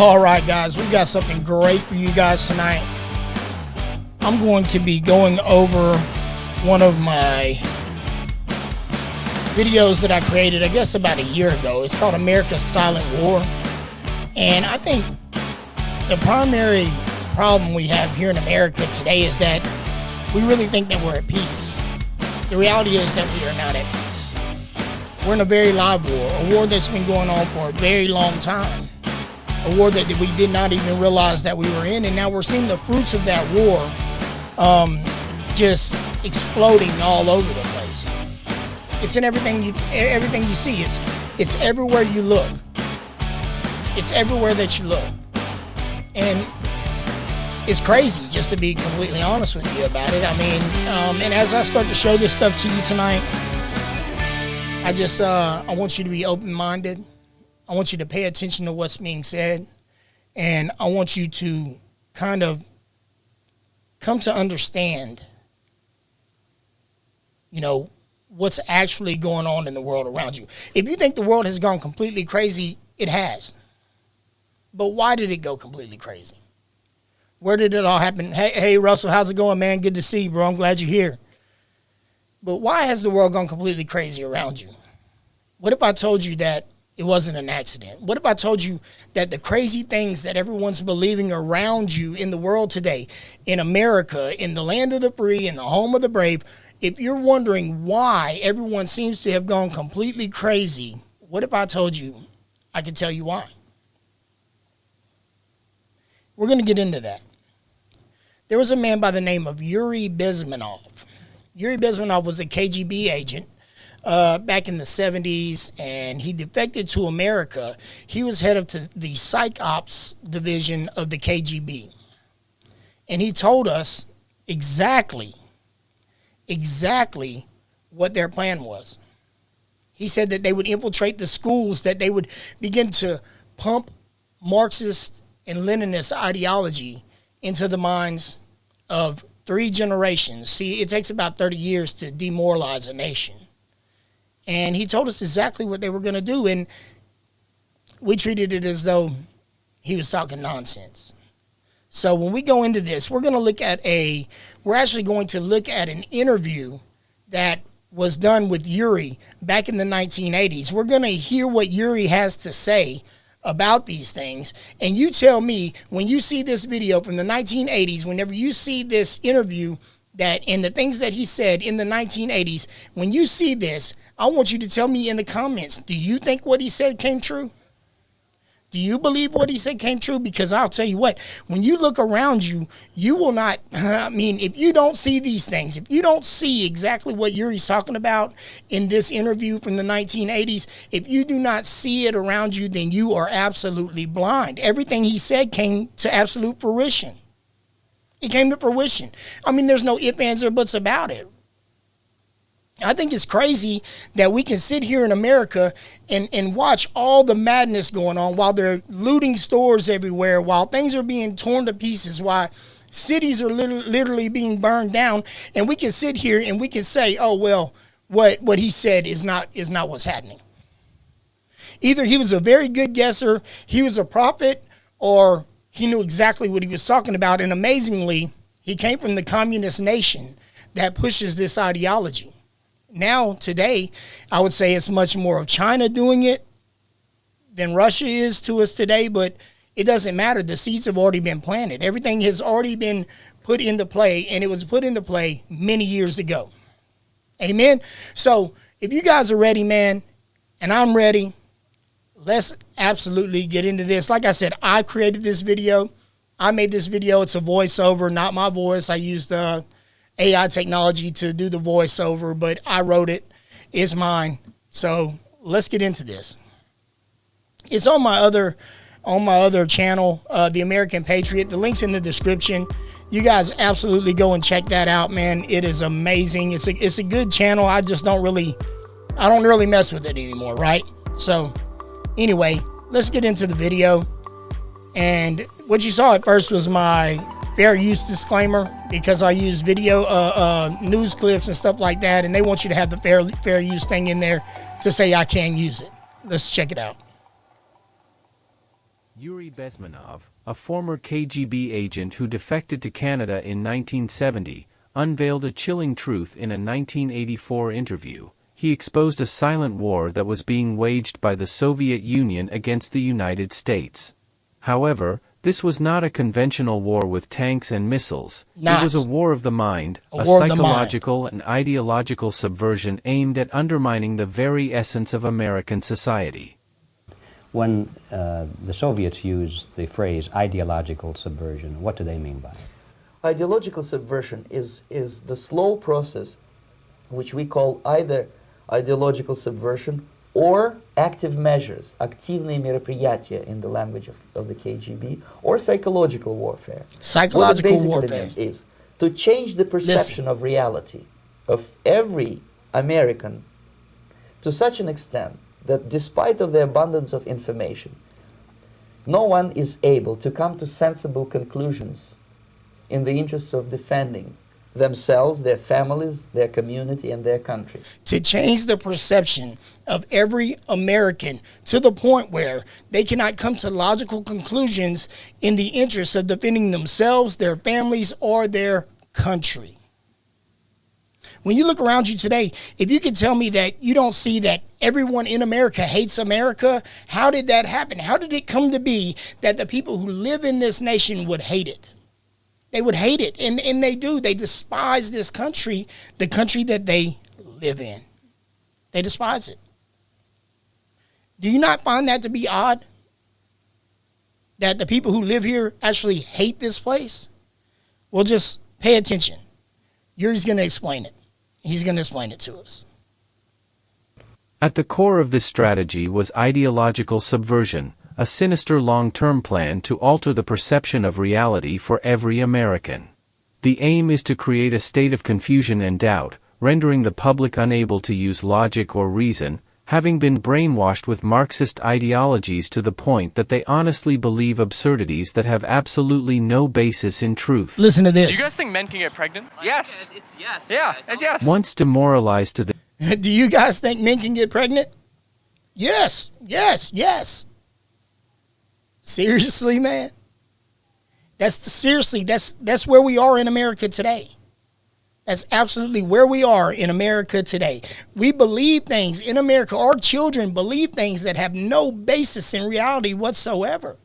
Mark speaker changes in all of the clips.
Speaker 1: All right, guys, we've got something great for you guys tonight. I'm going to be going over one of my videos that I created, I guess, about a year ago. It's called America's Silent War. And I think the primary problem we have here in America today is that we really think that we're at peace. The reality is that we are not at peace. We're in a very live war, a war that's been going on for a very long time. A war that we did not even realize that we were in, and now we're seeing the fruits of that war just exploding all over the place. It's in everything you see. It's everywhere you look. It's everywhere that you look. And it's crazy, just to be completely honest with you about it. I mean, and as I start to show this stuff to you tonight, I want you to be open-minded. I want you to pay attention to what's being said, and I want you to kind of come to understand, what's actually going on in the world around you. If you think the world has gone completely crazy, it has. But why did it go completely crazy? Where did it all happen? Hey, Russell, how's it going, man? Good to see you, bro. I'm glad you're here. But why has the world gone completely crazy around you? What if I told you that it wasn't an accident? What if I told you that the crazy things that everyone's believing around you in the world today, in America, in the land of the free, in the home of the brave, if you're wondering why everyone seems to have gone completely crazy, what if I told you I could tell you why? We're going to get into that. There was a man by the name of Yuri Bezmenov. Yuri Bezmenov was a KGB agent back in the 70s, and he defected to America. He was head of the Psych Ops division of the KGB. And he told us exactly what their plan was. He said that they would infiltrate the schools, that they would begin to pump Marxist and Leninist ideology into the minds of 3 generations. See, it takes about 30 years to demoralize a nation. And he told us exactly what they were going to do, and we treated it as though he was talking nonsense. So when we go into this, we're actually going to look at an interview that was done with Yuri back in the 1980s. We're going to hear what Yuri has to say about these things, and you tell me, when you see this video from the 1980s, whenever you see this interview and the things that he said in the 1980s, when you see this, I want you to tell me in the comments, do you think what he said came true? Do you believe what he said came true? Because I'll tell you what, when you look around you, you will not, if you don't see these things, if you don't see exactly what Yuri's talking about in this interview from the 1980s, if you do not see it around you, then you are absolutely blind. Everything he said came to absolute fruition. It came to fruition. There's no ifs, ands, or buts about it. I think it's crazy that we can sit here in America and watch all the madness going on while they're looting stores everywhere, while things are being torn to pieces, while cities are literally being burned down, and we can sit here and we can say, oh, well, what he said is not what's happening. Either he was a very good guesser, he was a prophet, or he knew exactly what he was talking about. And amazingly, he came from the communist nation that pushes this ideology. Now, today, I would say it's much more of China doing it than Russia is to us today, but it doesn't matter. The seeds have already been planted. Everything has already been put into play, and it was put into play many years ago. Amen? So, if you guys are ready, man, and I'm ready, let's absolutely get into this. Like I said, I created this video. I made this video. It's a voiceover, not my voice. I used AI technology to do the voiceover, but I wrote it. It's mine. So let's get into this. It's on my other channel, The American Patriot. The link's in the description. You guys absolutely go and check that out, man. It is amazing. It's a good channel. I don't really mess with it anymore, right? So anyway, let's get into the video. And what you saw at first was my fair use disclaimer, because I use video news clips and stuff like that, and they want you to have the fair use thing in there to say I can use it. Let's check it out.
Speaker 2: Yuri Bezmenov, a former KGB agent who defected to Canada in 1970, unveiled a chilling truth in a 1984 interview. He exposed a silent war that was being waged by the Soviet Union against the United States. However, this was not a conventional war with tanks and missiles. It was a war of the mind, a psychological and ideological subversion aimed at undermining the very essence of American society.
Speaker 3: When the Soviets used the phrase ideological subversion, what do they mean by it?
Speaker 4: Ideological subversion is the slow process which we call either ideological subversion or active measures, активные мероприятия in the language of the KGB, or psychological warfare.
Speaker 1: Psychological
Speaker 4: what it
Speaker 1: warfare
Speaker 4: means is to change the perception of reality of every American to such an extent that despite of the abundance of information, no one is able to come to sensible conclusions in the interests of defending themselves, their families, their community, and their country.
Speaker 1: To change the perception of every American to the point where they cannot come to logical conclusions in the interest of defending themselves, their families, or their country. When you look around you today, if you could tell me that you don't see that everyone in America hates America, how did that happen? How did it come to be that the people who live in this nation would hate it? They would hate it, and they do. They despise this country, the country that they live in. They despise it. Do you not find that to be odd? That the people who live here actually hate this place? Well, just pay attention. Yuri's going to explain it. He's going to explain it to us.
Speaker 2: At the core of this strategy was ideological subversion, a sinister long-term plan to alter the perception of reality for every American. The aim is to create a state of confusion and doubt, rendering the public unable to use logic or reason, having been brainwashed with Marxist ideologies to the point that they honestly believe absurdities that have absolutely no basis in truth.
Speaker 1: Listen to this.
Speaker 5: Do you guys think men can get pregnant? Yes.
Speaker 6: It's yes.
Speaker 5: Yeah, it's yes.
Speaker 2: Once demoralized to the
Speaker 1: Do you guys think men can get pregnant? Yes, yes, yes. Seriously, man? That's where we are in America today. That's absolutely where we are in America today. We believe things in America. Our children believe things that have no basis in reality whatsoever.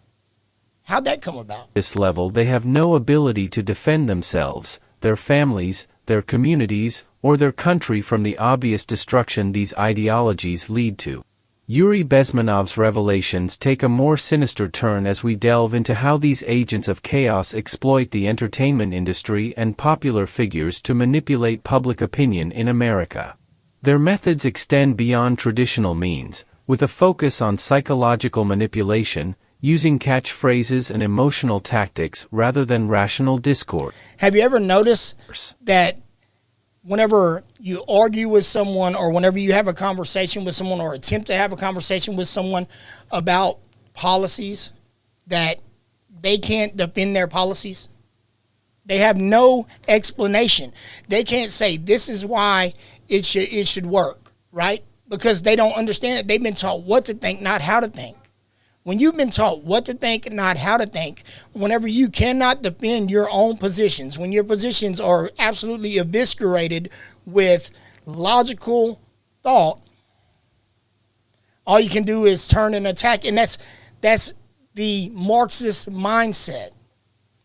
Speaker 1: How'd that come about?
Speaker 2: This level, they have no ability to defend themselves, their families, their communities, or their country from the obvious destruction these ideologies lead to. Yuri Bezmenov's revelations take a more sinister turn as we delve into how these agents of chaos exploit the entertainment industry and popular figures to manipulate public opinion in America. Their methods extend beyond traditional means, with a focus on psychological manipulation, using catchphrases and emotional tactics rather than rational discourse.
Speaker 1: Have you ever noticed that whenever you argue with someone or whenever you have a conversation with someone or attempt to have a conversation with someone about policies, that they can't defend their policies? They have no explanation. They can't say this is why it should work, right? Because they don't understand it. They've been taught what to think, not how to think. When you've been taught what to think and not how to think, whenever you cannot defend your own positions, when your positions are absolutely eviscerated with logical thought, all you can do is turn and attack. And that's the Marxist mindset.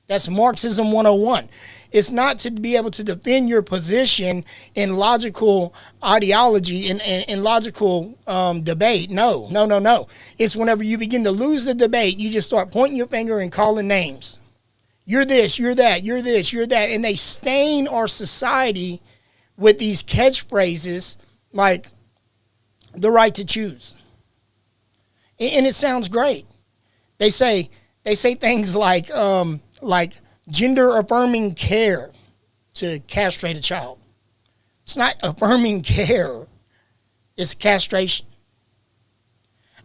Speaker 1: That's Marxism 101. It's not to be able to defend your position in logical ideology, in logical debate. No. It's whenever you begin to lose the debate, you just start pointing your finger and calling names. You're this, you're that, you're this, you're that. And they stain our society with these catchphrases like the right to choose. And it sounds great. They say things like gender affirming care to castrate a child. It's not affirming care, it's castration.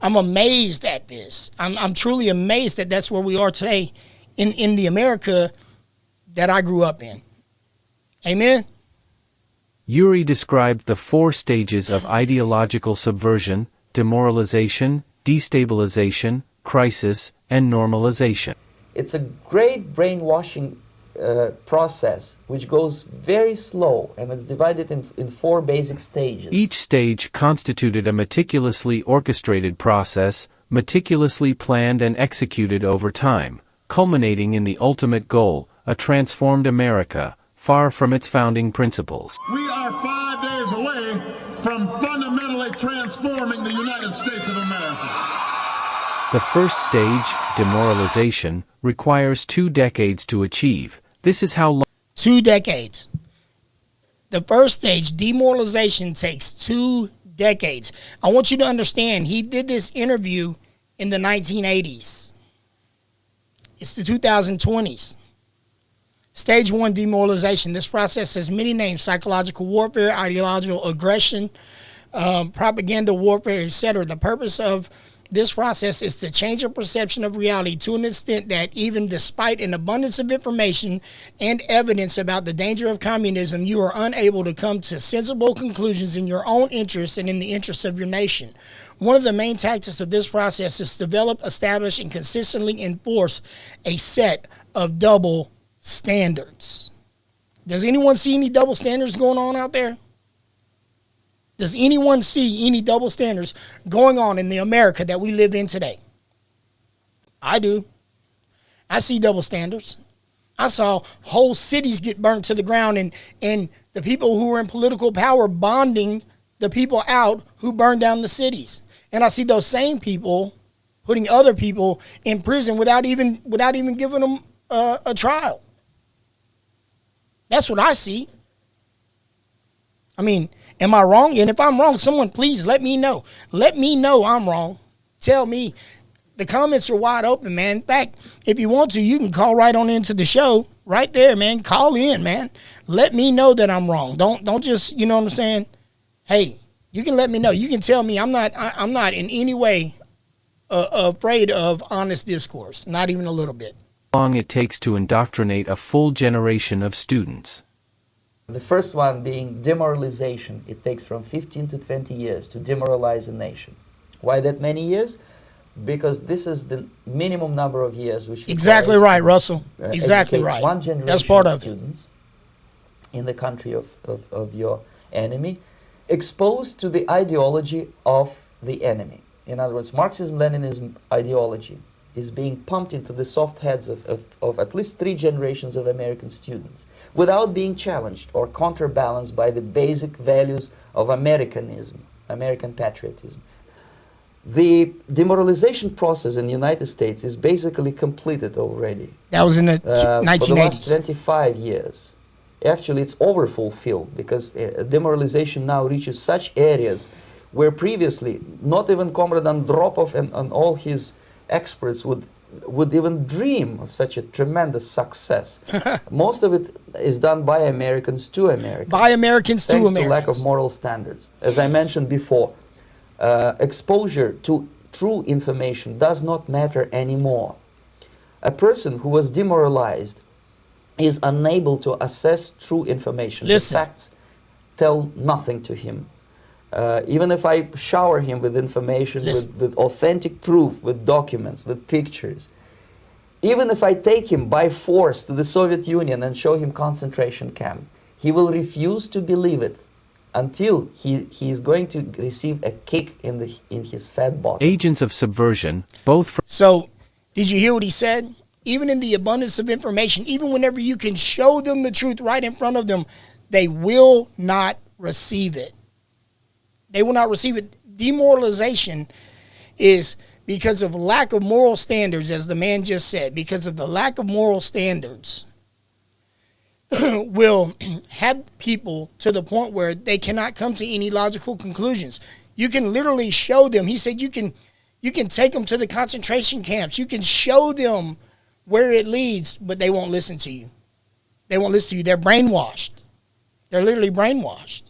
Speaker 1: I'm amazed at this. I'm truly amazed that that's where we are today in the America that I grew up in. Amen?
Speaker 2: Yuri described the 4 stages of ideological subversion: demoralization, destabilization, crisis, and normalization.
Speaker 4: It's a great brainwashing process which goes very slow, and it's divided in 4 basic stages.
Speaker 2: Each stage constituted a meticulously orchestrated process, meticulously planned and executed over time, culminating in the ultimate goal, a transformed America, far from its founding principles.
Speaker 6: We are 5 days away from fundamentally transforming the United States of America.
Speaker 2: The first stage, demoralization, requires 2 decades to achieve. This is how long
Speaker 1: 2 decades. The first stage, demoralization, takes 2 decades. I want you to understand, he did this interview in the 1980s. It's the 2020s. Stage 1, demoralization. This process has many names: psychological warfare, ideological aggression, propaganda warfare, etc. The purpose of this process is to change your perception of reality to an extent that even despite an abundance of information and evidence about the danger of communism, you are unable to come to sensible conclusions in your own interests and in the interests of your nation. One of the main tactics of this process is to develop, establish, and consistently enforce a set of double standards. Does anyone see any double standards going on out there? Does anyone see any double standards going on in the America that we live in today? I do. I see double standards. I saw whole cities get burnt to the ground, and the people who were in political power bonding the people out who burned down the cities. And I see those same people putting other people in prison without even giving them a trial. That's what I see. I mean, am I wrong? And if I'm wrong, someone please let me know. Let me know I'm wrong. Tell me. The comments are wide open, man. In fact, if you want to, you can call right on into the show. Right there, man. Call in, man. Let me know that I'm wrong. Don't just, you know what I'm saying? Hey, you can let me know. You can tell me I'm not in any way afraid of honest discourse. Not even a little bit.
Speaker 2: long it takes to indoctrinate a full generation of students.
Speaker 4: The first one being demoralization. It takes from 15 to 20 years to demoralize a nation. Why that many years? Because this is the minimum number of years which
Speaker 1: exactly right, Russell. Exactly right.
Speaker 4: One generation
Speaker 1: That's part of
Speaker 4: students in the country of your enemy, exposed to the ideology of the enemy. In other words, Marxism-Leninism ideology is being pumped into the soft heads of at least 3 generations of American students without being challenged or counterbalanced by the basic values of Americanism, American patriotism. The demoralization process in the United States is basically completed already.
Speaker 1: That was in the 1980s.
Speaker 4: For the last 25 years. Actually, it's overfulfilled because demoralization now reaches such areas where previously not even Comrade Andropov and all his experts would even dream of such a tremendous success. Most of it is done by Americans to Americans.
Speaker 1: By Americans to
Speaker 4: thanks
Speaker 1: Americans.
Speaker 4: to lack of moral standards. As I mentioned before, exposure to true information does not matter anymore. A person who was demoralized is unable to assess true information.
Speaker 1: Listen.
Speaker 4: The facts tell nothing to him. Even if I shower him with information, with authentic proof, with documents, with pictures, even if I take him by force to the Soviet Union and show him concentration camp, he will refuse to believe it until he is going to receive a kick in his fat bottom.
Speaker 2: Agents of subversion, both from
Speaker 1: So, did you hear what he said? Even in the abundance of information, even whenever you can show them the truth right in front of them, they will not receive it. They will not receive it. Demoralization is because of lack of moral standards, as the man just said, because of the lack of moral standards will have people to the point where they cannot come to any logical conclusions. You can literally show them. He said you can take them to the concentration camps. You can show them where it leads, but they won't listen to you. They won't listen to you. They're brainwashed. They're literally brainwashed.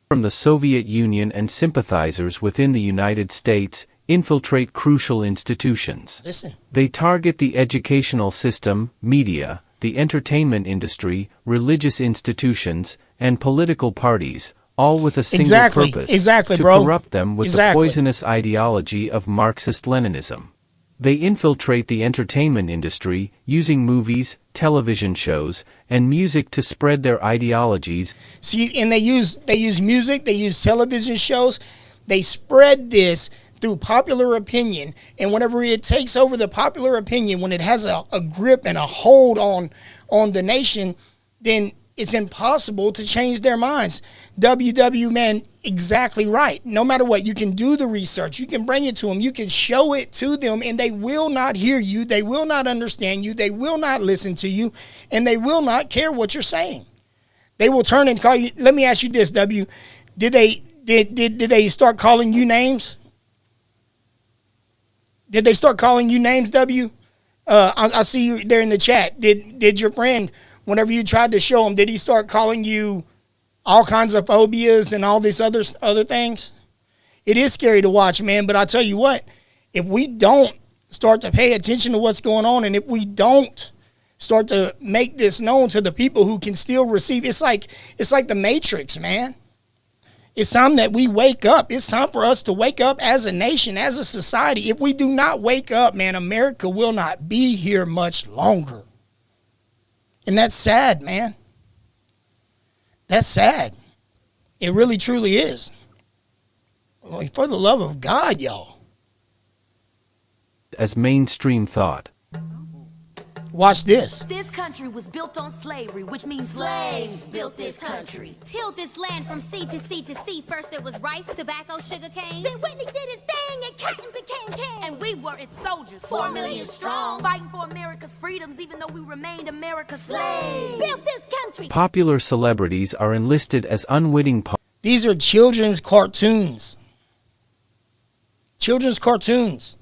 Speaker 2: From the Soviet Union and sympathizers within the United States infiltrate crucial institutions.
Speaker 1: Listen.
Speaker 2: They target the educational system, media, the entertainment industry, religious institutions, and political parties, all with a single purpose,
Speaker 1: Exactly,
Speaker 2: to
Speaker 1: bro.
Speaker 2: corrupt them with the poisonous ideology of Marxist-Leninism. They infiltrate the entertainment industry, using movies, television shows, and music to spread their ideologies.
Speaker 1: See, and they use music, they use television shows, they spread this through popular opinion, and whenever it takes over the popular opinion, when it has a grip and a hold on the nation, then it's impossible to change their minds. WW, man, exactly right. No matter what, you can do the research, you can bring it to them, you can show it to them, and they will not hear you, they will not understand you, they will not listen to you, and they will not care what you're saying. They will turn and call you. Let me ask you this, W. Did they start calling you names? Did they start calling you names, W? I see you there in the chat. Did your friend, whenever you tried to show him, did he start calling you all kinds of phobias and all these other things? It is scary to watch, man, but I tell you what, if we don't start to pay attention to what's going on, and if we don't start to make this known to the people who can still receive, it's like the Matrix, man. It's time that we wake up. It's time for us to wake up as a nation, as a society. If we do not wake up, man, America will not be here much longer. And that's sad, man. That's sad. It really, truly is. For the love of God, y'all.
Speaker 2: As mainstream thought.
Speaker 1: Watch this.
Speaker 7: This country was built on slavery, which means slaves built this country. Tilled this land from sea to sea to sea. First there was rice, tobacco, sugar cane. Then Whitney did his thing and cotton became king. And we were its soldiers, 4 million strong, fighting for America's freedoms, even though we remained America's slaves. Built this country.
Speaker 2: Popular celebrities are enlisted as unwitting
Speaker 1: These are children's cartoons. Children's cartoons.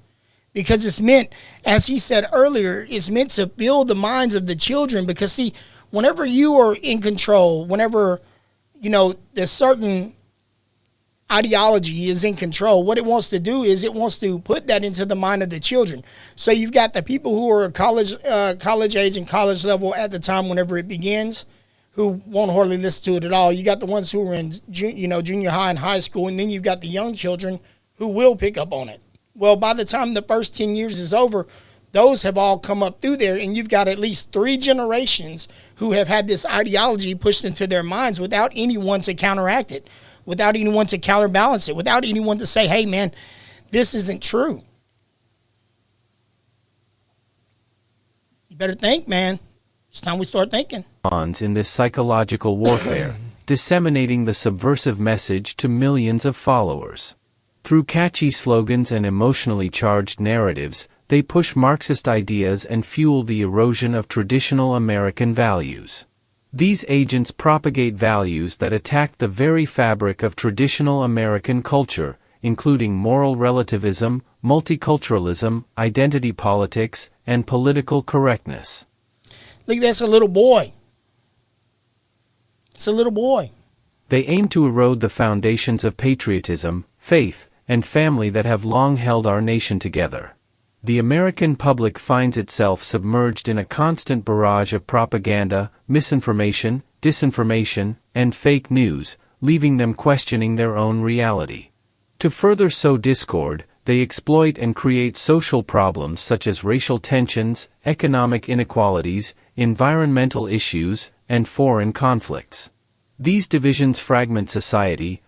Speaker 1: Because it's meant, as he said earlier, it's meant to fill the minds of the children. Because, see, whenever you are in control, whenever, the certain ideology is in control, what it wants to do is it wants to put that into the mind of the children. So you've got the people who are college age and college level at the time whenever it begins, who won't hardly listen to it at all. You got the ones who are in junior high and high school, and then you've got the young children who will pick up on it. Well, by the time the first 10 years is over, those have all come up through there, and you've got at least 3 generations who have had this ideology pushed into their minds without anyone to counteract it, without anyone to counterbalance it, without anyone to say, hey, man, this isn't true. You better think, man. It's time we start thinking.
Speaker 2: In this psychological warfare, disseminating the subversive message to millions of followers. Through catchy slogans and emotionally charged narratives, they push Marxist ideas and fuel the erosion of traditional American values. These agents propagate values that attack the very fabric of traditional American culture, including moral relativism, multiculturalism, identity politics, and political correctness.
Speaker 1: Look, that's a little boy. It's a little boy.
Speaker 2: They aim to erode the foundations of patriotism, faith, and family that have long held our nation together. The American public finds itself submerged in a constant barrage of propaganda, misinformation, disinformation, and fake news, leaving them questioning their own reality. To further sow discord, they exploit and create social problems such as racial tensions, economic inequalities, environmental issues, and foreign conflicts. These divisions fragment society.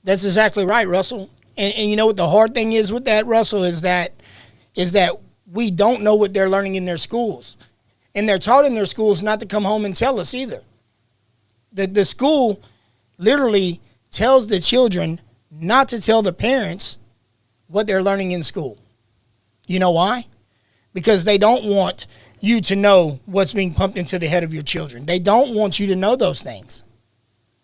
Speaker 1: That's exactly right, Russell. And you know what the hard thing is with that, Russell, is that we don't know what they're learning in their schools. And they're taught in their schools not to come home and tell us either. The school literally tells the children not to tell the parents what they're learning in school. You know why? Because they don't want you to know what's being pumped into the head of your children. They don't want you to know those things.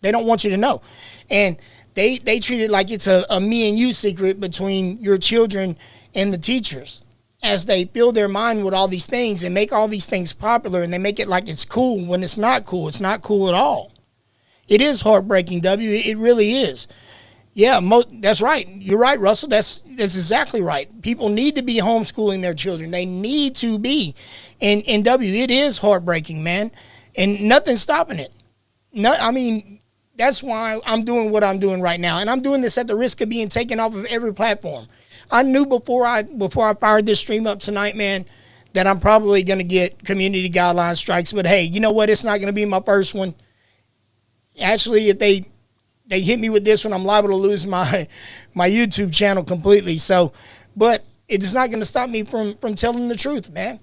Speaker 1: They don't want you to know. And they treat it like it's a me and you secret between your children and the teachers, as they fill their mind with all these things and make all these things popular, and they make it like it's cool when it's not cool. It's not cool at all. It is heartbreaking, W. It really is. Yeah, that's right. You're right, Russell. That's exactly right. People need to be homeschooling their children. They need to be. And W, it is heartbreaking, man. And nothing's stopping it. That's why I'm doing what I'm doing right now. And I'm doing this at the risk of being taken off of every platform. I knew before I fired this stream up tonight, man, that I'm probably going to get community guideline strikes. But hey, you know what? It's not going to be my first one. Actually, if they hit me with this one, I'm liable to lose my YouTube channel completely. So, but it is not going to stop me from telling the truth, man.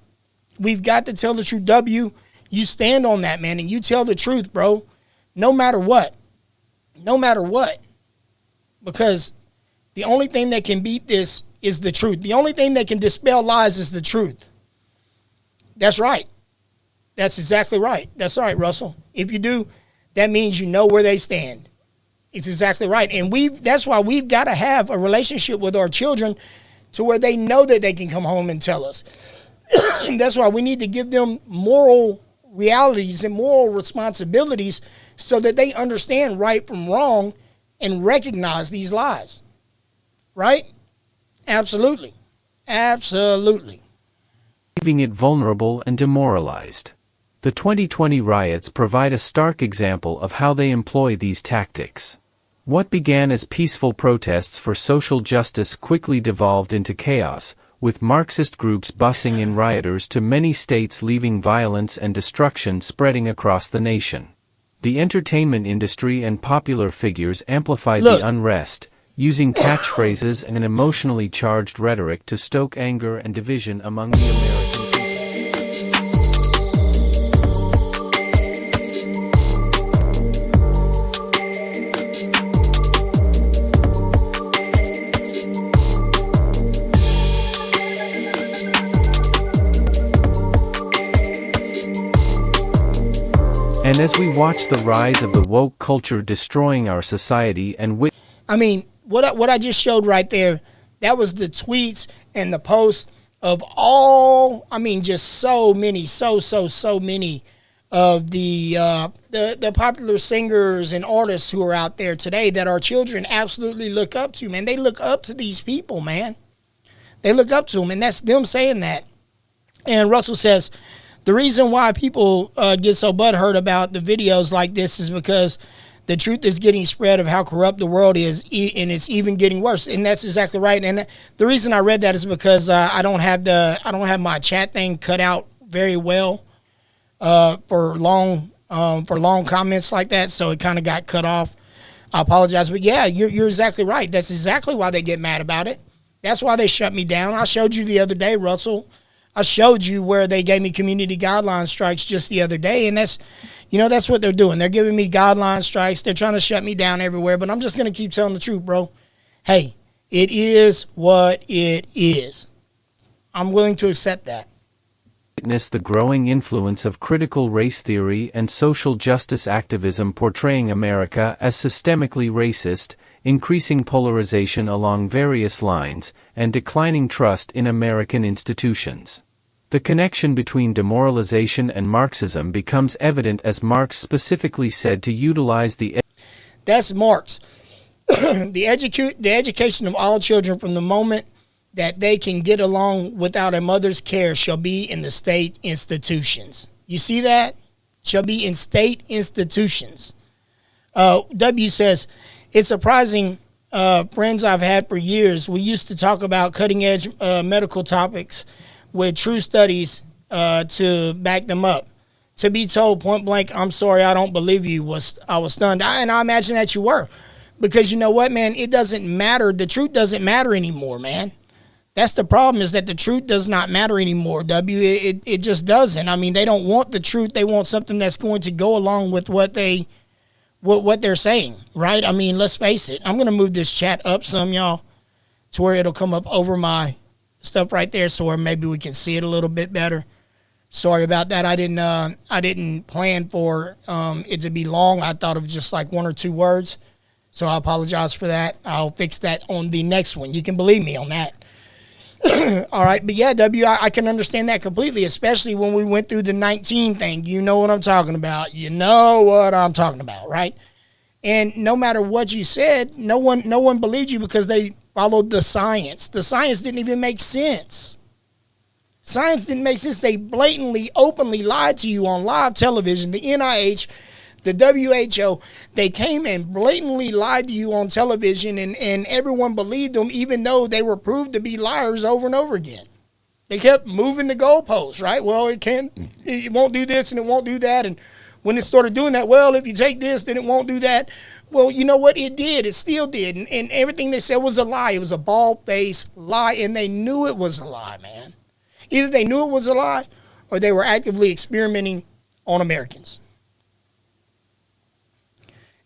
Speaker 1: We've got to tell the truth. You stand on that, man, and you tell the truth, bro. No matter what. No matter what. Because the only thing that can beat this is the truth. The only thing that can dispel lies is the truth. That's right. That's exactly right. That's right, Russell. If you do, that means you know where they stand. It's exactly right. And that's why we've got to have a relationship with our children to where they know that they can come home and tell us. And that's why we need to give them moral realities and moral responsibilities so that they understand right from wrong and recognize these lies. Right? Absolutely. Absolutely.
Speaker 2: Leaving it vulnerable and demoralized. The 2020 riots provide a stark example of how they employ these tactics. What began as peaceful protests for social justice quickly devolved into chaos, with Marxist groups busing in rioters to many states, leaving violence and destruction spreading across the nation. The entertainment industry and popular figures amplified the unrest, using catchphrases and an emotionally charged rhetoric to stoke anger and division among the American people. And as we watch the rise of the woke culture destroying our society and
Speaker 1: what I just showed right there, that was the tweets and the posts of all, just so many of the popular singers and artists who are out there today that our children absolutely look up to, man. They look up to these people, man. They look up to them, and that's them saying that. And Russell says, the reason why people get so butthurt about the videos like this is because the truth is getting spread of how corrupt the world is, and it's even getting worse. And that's exactly right. And the reason I read that is because I don't have my chat thing cut out very well for long comments like that, so it kind of got cut off. I apologize, but yeah, you're exactly right. That's exactly why they get mad about it. That's why they shut me down. I showed you the other day, Russell. I showed you where they gave me community guideline strikes just the other day, and that's what they're doing. They're giving me guideline strikes. They're trying to shut me down everywhere, but I'm just going to keep telling the truth, bro. Hey, it is what it is. I'm willing to accept that.
Speaker 2: Witness the growing influence of critical race theory and social justice activism portraying America as systemically racist, increasing polarization along various lines, and declining trust in American institutions. The connection between demoralization and Marxism becomes evident as Marx specifically said to utilize
Speaker 1: That's Marx. The education of all children from the moment that they can get along without a mother's care shall be in the state institutions. You see that? Shall be in state institutions. W says, it's surprising, friends I've had for years, we used to talk about cutting-edge medical topics with true studies to back them up. To be told point blank, I'm sorry, I don't believe you, I was stunned. And I imagine that you were. Because you know what, man? It doesn't matter. The truth doesn't matter anymore, man. That's the problem, is that the truth does not matter anymore, W. It just doesn't. They don't want the truth. They want something that's going to go along with what they're saying, right? Let's face it. I'm going to move this chat up some, y'all, to where it'll come up over my stuff right there, so where maybe we can see it a little bit better. Sorry about that. I didn't plan for it to be long. I thought of just like one or two words, so I apologize for that. I'll fix that on the next one. You can believe me on that. All right, but yeah, W, I can understand that completely, especially when we went through the 19 thing. You know what I'm talking about. You know what I'm talking about, right? And no matter what you said, no one believed you because they followed the science. The science didn't even make sense. Science didn't make sense. They blatantly, openly lied to you on live television. The NIH, The WHO, they came and blatantly lied to you on television, and everyone believed them, even though they were proved to be liars over and over again. They kept moving the goalposts, right? Well, it won't do this and it won't do that. And when it started doing that, well, if you take this, then it won't do that. Well, you know what? It did. It still did. And everything they said was a lie. It was a bald-faced lie, and they knew it was a lie, man. Either they knew it was a lie or they were actively experimenting on Americans.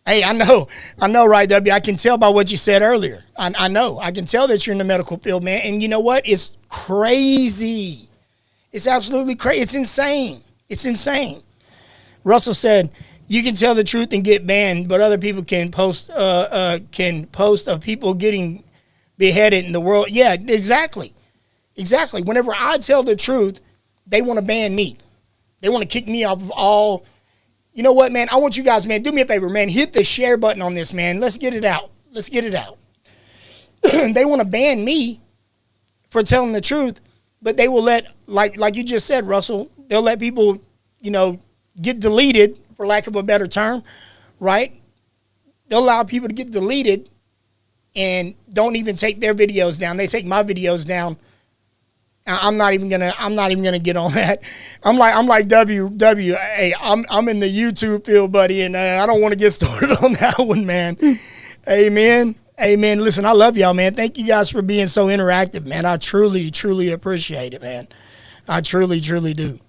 Speaker 1: Hey, I know, right, W? I can tell by what you said earlier. I know. I can tell that you're in the medical field, man. And you know what? It's crazy. It's absolutely crazy. It's insane. It's insane. Russell said, you can tell the truth and get banned, but other people can post of people getting beheaded in the world. Yeah, exactly. Exactly. Whenever I tell the truth, they want to ban me. They want to kick me off of all. You know what, man? I want you guys, man, do me a favor, man. Hit the share button on this, man. Let's get it out. Let's get it out. They want to ban me for telling the truth, but they will let, like you just said, Russell, they'll let people, get deleted, for lack of a better term, right? They'll allow people to get deleted and don't even take their videos down. They take my videos down. I'm not even gonna get on that. I'm like W. Hey, I'm in the YouTube field, buddy, and I don't want to get started on that one, man. Amen. Listen, I love y'all, man. Thank you guys for being so interactive, man. I truly, truly appreciate it, man. I truly, truly do.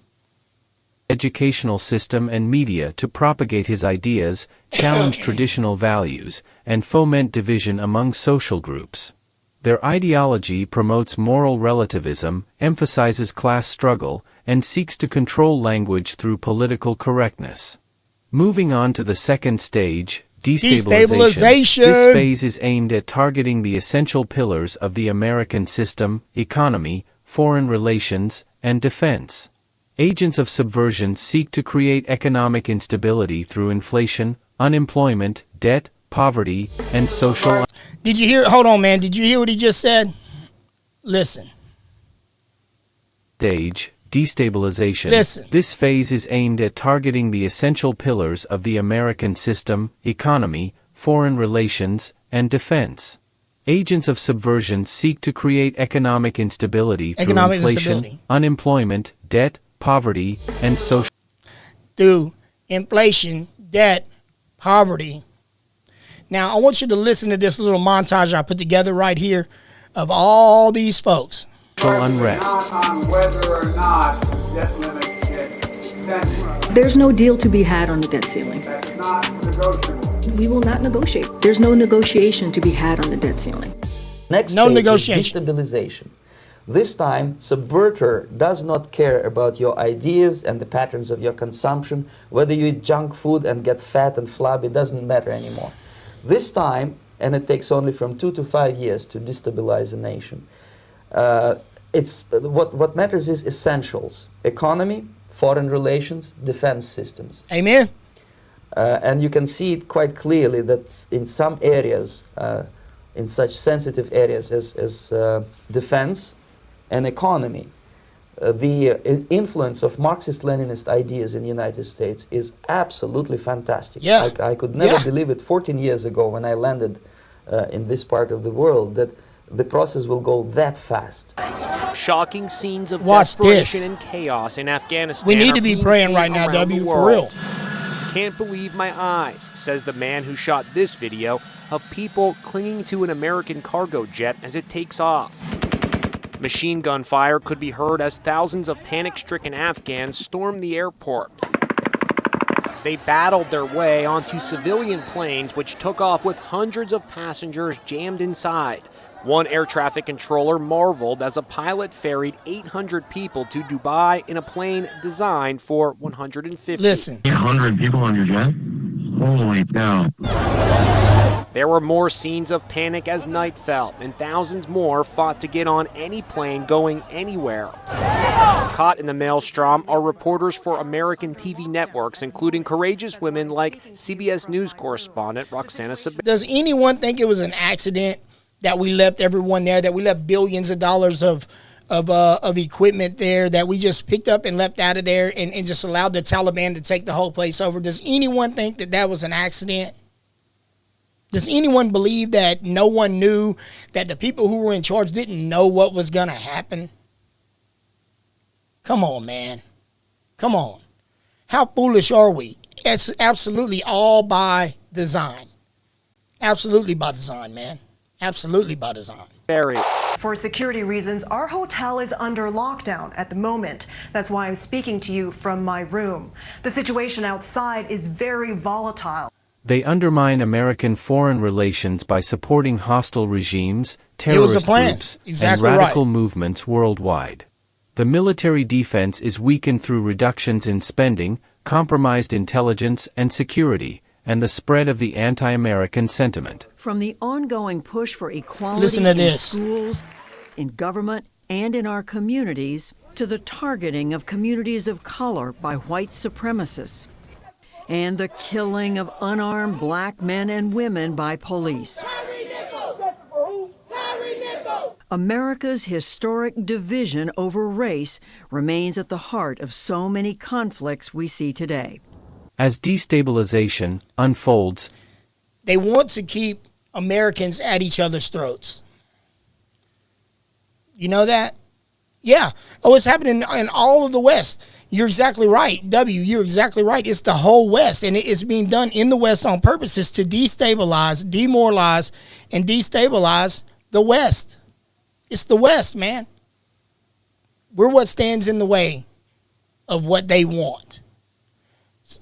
Speaker 2: Educational system and media to propagate his ideas, challenge traditional values, and foment division among social groups. Their ideology promotes moral relativism, emphasizes class struggle, and seeks to control language through political correctness. Moving on to the second stage, destabilization. This phase is aimed at targeting the essential pillars of the American system: economy, foreign relations, and defense. Agents of subversion seek to create economic instability through inflation, unemployment, debt, poverty, and social.
Speaker 1: Did you hear? Hold on, man. Did you hear what he just said? Listen.
Speaker 2: Stage, destabilization.
Speaker 1: Listen.
Speaker 2: This phase is aimed at targeting the essential pillars of the American system: economy, foreign relations, and defense. Agents of subversion seek to create economic instability through inflation, unemployment, debt, poverty, and social.
Speaker 1: Through inflation, debt, poverty. Now, I want you to listen to this little montage I put together right here of all these folks.
Speaker 2: Unrest.
Speaker 8: On whether or not the debt limit gets extended.
Speaker 9: There's no deal to be had on the debt ceiling.
Speaker 8: That's not negotiable.
Speaker 9: We will not negotiate. There's no negotiation to be had on the debt ceiling.
Speaker 4: Next
Speaker 1: no
Speaker 4: stage
Speaker 1: negotiation.
Speaker 4: Is destabilization. This time, subverter does not care about your ideas and the patterns of your consumption. Whether you eat junk food and get fat and flabby, it doesn't matter anymore. This time, and it takes only from 2 to 5 years to destabilize a nation, what matters is essentials: economy, foreign relations, defense systems.
Speaker 1: Amen.
Speaker 4: And you can see it quite clearly that in some areas, in such sensitive areas as defense and economy, the influence of Marxist-Leninist ideas in the United States is absolutely fantastic.
Speaker 1: Yeah.
Speaker 4: I could never believe it 14 years ago when I landed in this part of the world that the process will go that fast.
Speaker 10: Shocking scenes of
Speaker 1: Watch
Speaker 10: desperation
Speaker 1: this.
Speaker 10: and chaos in Afghanistan.
Speaker 1: We need
Speaker 10: are
Speaker 1: to be
Speaker 10: being
Speaker 1: praying
Speaker 10: seen
Speaker 1: right now,
Speaker 10: around
Speaker 1: W,
Speaker 10: the
Speaker 1: for
Speaker 10: world.
Speaker 1: real.
Speaker 10: Can't believe my eyes, says the man who shot this video of people clinging to an American cargo jet as it takes off. Machine gun fire could be heard as thousands of panic-stricken Afghans stormed the airport. They battled their way onto civilian planes which took off with hundreds of passengers jammed inside. One air traffic controller marveled as a pilot ferried 800 people to Dubai in a plane designed for 150.
Speaker 1: Listen.
Speaker 6: 800 people on your jet? Holy cow.
Speaker 10: There were more scenes of panic as night fell, and thousands more fought to get on any plane going anywhere. Caught in the maelstrom are reporters for American TV networks, including courageous women like CBS News correspondent Roxana Sabin.
Speaker 1: Does anyone think it was an accident that we left everyone there, that we left billions of dollars of of equipment there that we just picked up and left out of there and just allowed the Taliban to take the whole place over. Does anyone think that that was an accident? Does anyone believe that no one knew, that the people who were in charge didn't know what was going to happen? Come on, man. Come on. How foolish are we? It's absolutely all by design. Absolutely by design, man. Absolutely by design.
Speaker 11: For security reasons, our hotel is under lockdown at the moment. That's why I'm speaking to you from my room. The situation outside is very volatile.
Speaker 2: They undermine American foreign relations by supporting hostile regimes, terrorist groups, and radical movements worldwide. The military defense is weakened through reductions in spending, compromised intelligence and security, and the spread of the anti-American sentiment.
Speaker 12: From the ongoing push for equality in schools, in government, and in our communities, to the targeting of communities of color by white supremacists, and the killing of unarmed black men and women by police. America's historic division over race remains at the heart of so many conflicts we see today.
Speaker 2: As destabilization unfolds,
Speaker 1: they want to keep Americans at each other's throats. You know that? Yeah. Oh, it's happening in all of the West. You're exactly right. You're exactly right. It's the whole West, and it's being done in the West on purpose. It's to destabilize, demoralize, and destabilize the West. It's the West, man. We're what stands in the way of what they want.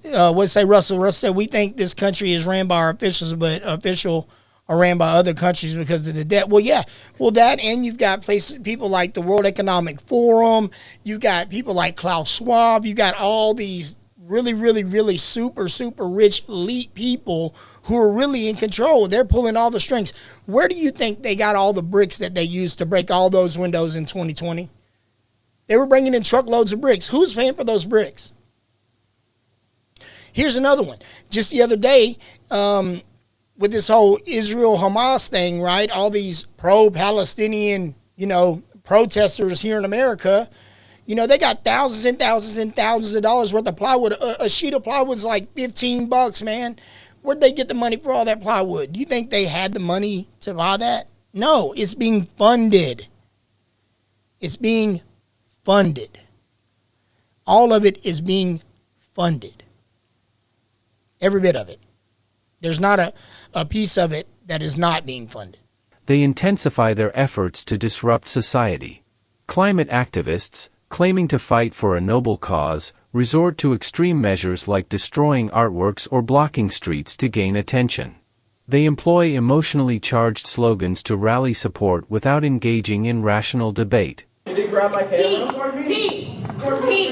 Speaker 1: What say Russell? Russell said, we think this country is ran by our officials, but official are ran by other countries because of the debt. Well, yeah. Well, that, and you've got people like the World Economic Forum. You've got people like Klaus Schwab. You got all these really, really, really super, super rich elite people who are really in control. They're pulling all the strings. Where do you think they got all the bricks that they used to break all those windows in 2020? They were bringing in truckloads of bricks. Who's paying for those bricks? Here's another one. Just the other day, with this whole Israel-Hamas thing, right? All these pro-Palestinian, protesters here in America, they got thousands and thousands and thousands of dollars worth of plywood. A sheet of plywood's like $15, man. Where'd they get the money for all that plywood? Do you think they had the money to buy that? No, it's being funded. It's being funded. All of it is being funded. Every bit of it. There's not a piece of it that is not being funded.
Speaker 2: They intensify their efforts to disrupt society. Climate activists, claiming to fight for a noble cause, resort to extreme measures like destroying artworks or blocking streets to gain attention. They employ emotionally charged slogans to rally support without engaging in rational debate.
Speaker 8: Did he grab my camera?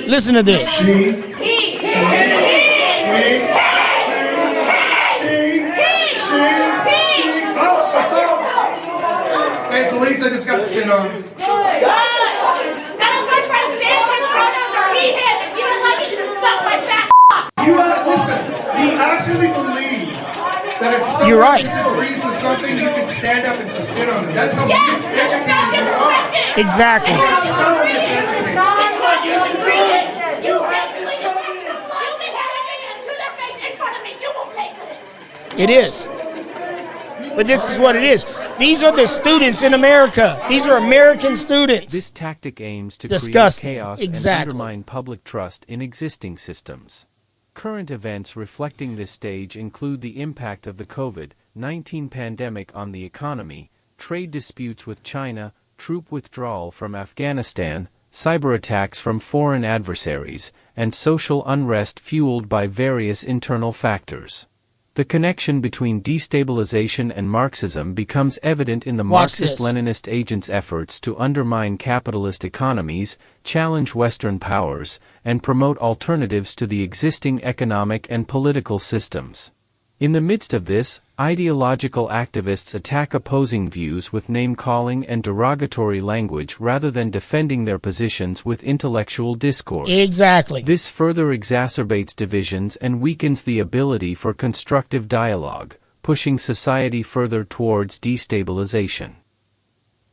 Speaker 1: Listen to this.
Speaker 6: Hey, police, I just got spin on. Listen, he actually believes that if someone disagrees with something, you can stand up and spin on it. That's how miseducated you are.
Speaker 1: Exactly. It is. But this is what it is. These are the students in America. These are American students.
Speaker 2: This tactic aims to create chaos and undermine public trust in existing systems. Current events reflecting this stage include the impact of the COVID-19 pandemic on the economy, trade disputes with China, troop withdrawal from Afghanistan, cyber attacks from foreign adversaries, and social unrest fueled by various internal factors. The connection between destabilization and Marxism becomes evident in the Marxist-Leninist agents' efforts to undermine capitalist economies, challenge Western powers, and promote alternatives to the existing economic and political systems. In the midst of this, ideological activists attack opposing views with name-calling and derogatory language rather than defending their positions with intellectual discourse.
Speaker 1: Exactly.
Speaker 2: This further exacerbates divisions and weakens the ability for constructive dialogue, pushing society further towards destabilization.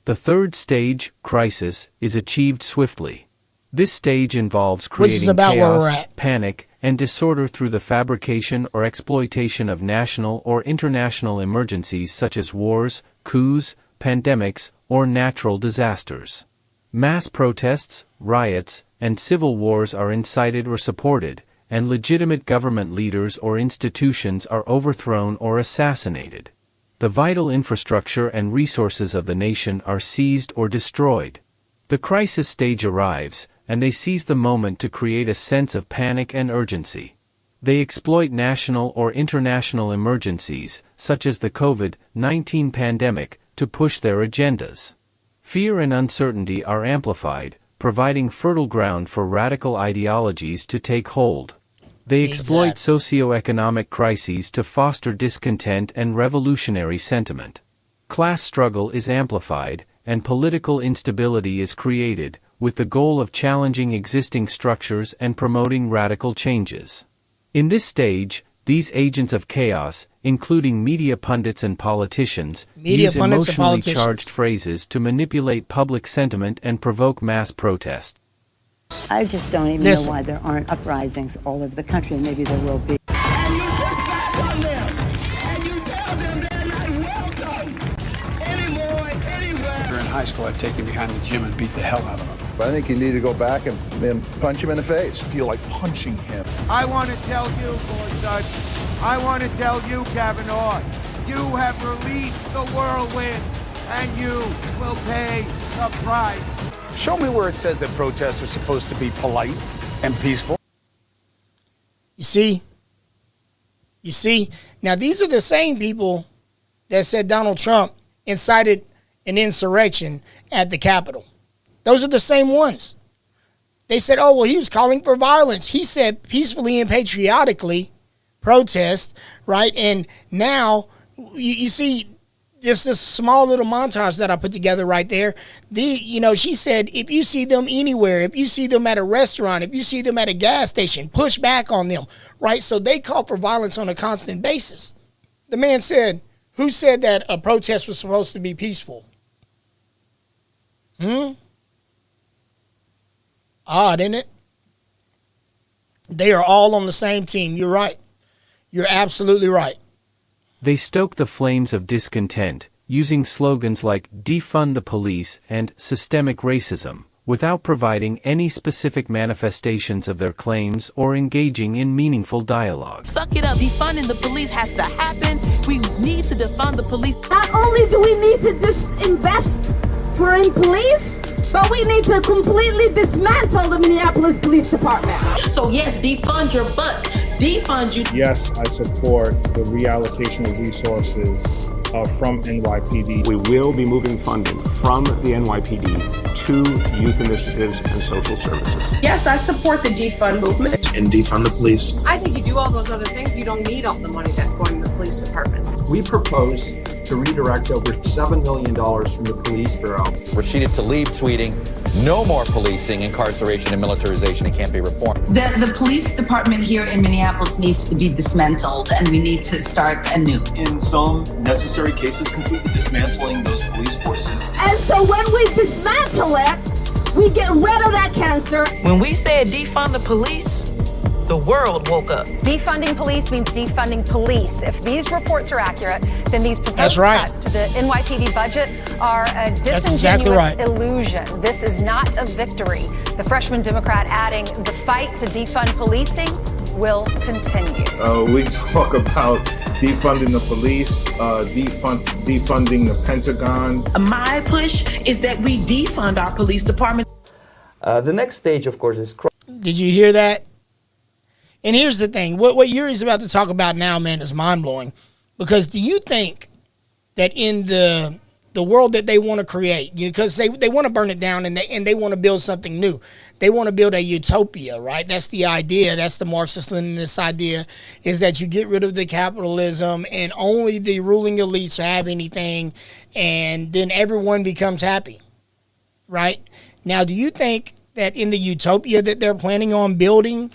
Speaker 2: The third stage, crisis, is achieved swiftly. This stage involves
Speaker 1: Which is
Speaker 2: creating
Speaker 1: about where we're
Speaker 2: chaos,
Speaker 1: at.
Speaker 2: panic, and disorder through the fabrication or exploitation of national or international emergencies such as wars, coups, pandemics, or natural disasters. Mass protests, riots, and civil wars are incited or supported, and legitimate government leaders or institutions are overthrown or assassinated. The vital infrastructure and resources of the nation are seized or destroyed. The crisis stage arrives, and they seize the moment to create a sense of panic and urgency. They exploit national or international emergencies, such as the COVID-19 pandemic, to push their agendas. Fear and uncertainty are amplified, providing fertile ground for radical ideologies to take hold. They exploit socioeconomic crises to foster discontent and revolutionary sentiment. Class struggle is amplified, and political instability is created, with the goal of challenging existing structures and promoting radical changes. In this stage, these agents of chaos, including media pundits and politicians, use emotionally charged phrases to manipulate public sentiment and provoke mass protests.
Speaker 13: I just don't even know why there aren't uprisings all over the country. Maybe there will be.
Speaker 14: And you push back on them, and you tell them they're not welcome anymore, anywhere.
Speaker 15: In high school, I'd take you behind the gym and beat the hell out of them.
Speaker 16: I think you need to go back and punch him in the face.
Speaker 17: Feel like punching him.
Speaker 18: I want to tell you, Gorsuch, I want to tell you, Kavanaugh, you have released the whirlwind, and you will pay the price.
Speaker 15: Show me where it says that protests are supposed to be polite and peaceful.
Speaker 1: You see? Now, these are the same people that said Donald Trump incited an insurrection at the Capitol. Those are the same ones. They said, oh, well, he was calling for violence. He said peacefully and patriotically protest, right? And now, you see, this small little montage that I put together right there. She said, if you see them anywhere, if you see them at a restaurant, if you see them at a gas station, push back on them, right? So they call for violence on a constant basis. The man said, who said that a protest was supposed to be peaceful? Odd, isn't it? They are all on the same team. You're right. You're absolutely right.
Speaker 2: They stoke the flames of discontent, using slogans like defund the police and systemic racism, without providing any specific manifestations of their claims or engaging in meaningful dialogue.
Speaker 19: Suck it up. Defunding the police has to happen. We need to defund the police.
Speaker 20: Not only do we need to disinvest in police, but we need to completely dismantle the Minneapolis Police Department.
Speaker 19: So yes, defund your butts. Defund you.
Speaker 21: Yes, I support the reallocation of resources from NYPD.
Speaker 22: We will be moving funding from the NYPD to youth initiatives and social services.
Speaker 23: Yes, I support the defund movement.
Speaker 22: And defund the police.
Speaker 24: I think you do all those other things, you don't need all the money that's going to the police department.
Speaker 25: We propose to redirect over $7 million from the police bureau.
Speaker 26: Proceeded to leave tweeting, no more policing, incarceration, and militarization. It can't be reformed.
Speaker 27: The police department here in Minneapolis needs to be dismantled, and we need to start anew.
Speaker 28: In some necessary cases, completely dismantling those police forces.
Speaker 20: And so when we dismantle it, we get rid of that cancer.
Speaker 19: When we said defund the police, the world woke up.
Speaker 29: Defunding police means defunding police. If these reports are accurate, then these proposed cuts to the NYPD budget are a disingenuous illusion. This is not a victory. The freshman Democrat adding, the fight to defund policing will continue.
Speaker 21: We talk about defunding the police, defunding the Pentagon.
Speaker 19: My push is that we defund our police department.
Speaker 4: The next stage, of course, is...
Speaker 1: Did you hear that? And here's the thing. What Yuri's about to talk about now, man, is mind-blowing. Because do you think that in the world that they want to create, because they want to burn it down and they want to build something new. They want to build a utopia, right? That's the idea. That's the Marxist-Leninist idea, is that you get rid of the capitalism and only the ruling elites have anything, and then everyone becomes happy, right? Now, do you think that in the utopia that they're planning on building,